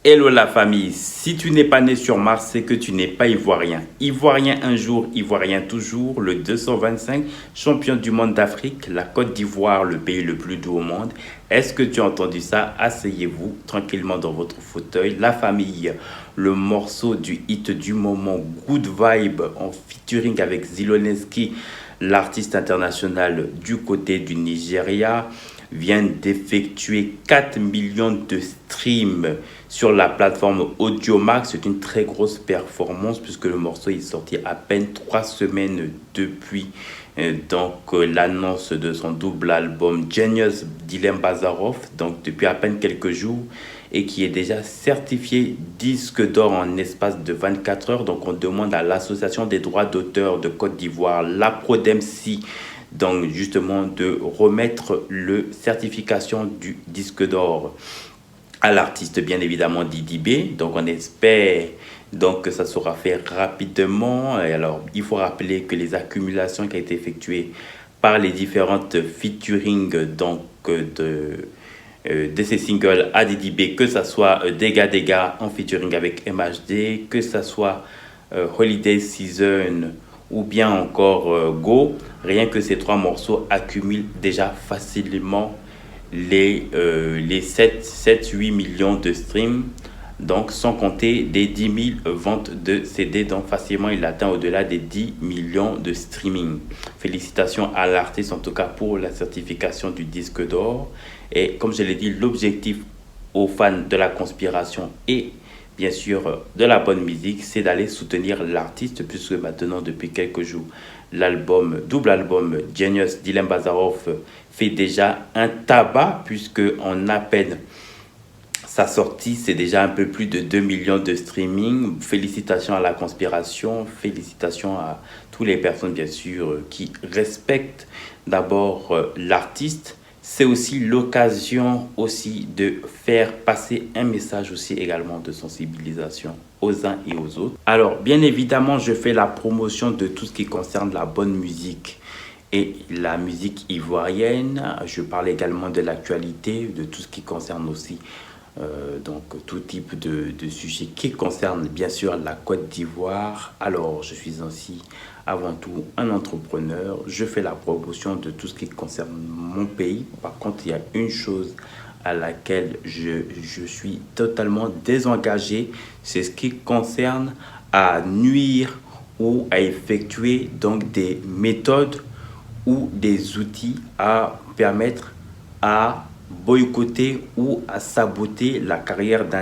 Hello la famille, si tu n'es pas né sur Mars, c'est que tu n'es pas ivoirien. Ivoirien un jour, ivoirien toujours, le 225, champion du monde d'Afrique, la Côte d'Ivoire, le pays le plus doux au monde. Est-ce que tu as entendu ça? Asseyez-vous tranquillement dans votre fauteuil. La famille, le morceau du hit du moment, Good Vibe, en featuring avec Zelensky, l'artiste international du côté du Nigeria, vient d'effectuer 4 millions de streams sur la plateforme Audiomack. C'est une très grosse performance puisque le morceau est sorti à peine 3 semaines depuis l'annonce de son double album Genius d'Ilem Bazarov, donc depuis à peine quelques jours, et qui est déjà certifié disque d'or en espace de 24 heures. Donc on demande à l'association des droits d'auteur de Côte d'Ivoire, la Prodemsi, donc justement de remettre le certification du disque d'or à l'artiste, bien évidemment Didi B. Donc on espère donc que ça sera fait rapidement. Et alors il faut rappeler que les accumulations qui ont été effectuées par les différentes featuring donc de ces singles à Didi B, que ça soit Dega en featuring avec MHD, que ça soit Holiday Season ou bien encore Go, rien que ces trois morceaux accumulent déjà facilement les 7-8 millions de streams, donc sans compter des 10 000 ventes de CD, donc facilement il atteint au-delà des 10 millions de streaming. Félicitations à l'artiste en tout cas pour la certification du disque d'or. Et comme je l'ai dit, l'objectif aux fans de la conspiration et bien sûr de la bonne musique, c'est d'aller soutenir l'artiste, puisque maintenant depuis quelques jours double album Genius d'Ilem Bazarov fait déjà un tabac, puisque en à peine sa sortie, c'est déjà un peu plus de 2 millions de streaming. Félicitations à la conspiration, félicitations à toutes les personnes bien sûr qui respectent d'abord l'artiste. C'est aussi l'occasion aussi de faire passer un message aussi également de sensibilisation aux uns et aux autres. Alors bien évidemment, je fais la promotion de tout ce qui concerne la bonne musique et la musique ivoirienne. Je parle également de l'actualité, de tout ce qui concerne aussi donc tout type de sujets qui concernent bien sûr la Côte d'Ivoire. Alors je suis aussi avant tout un entrepreneur, je fais la promotion de tout ce qui concerne mon pays. Par contre, il y a une chose à laquelle je suis totalement désengagé, c'est ce qui concerne à nuire ou à effectuer donc des méthodes ou des outils à permettre à boycotter ou à saboter la carrière d'un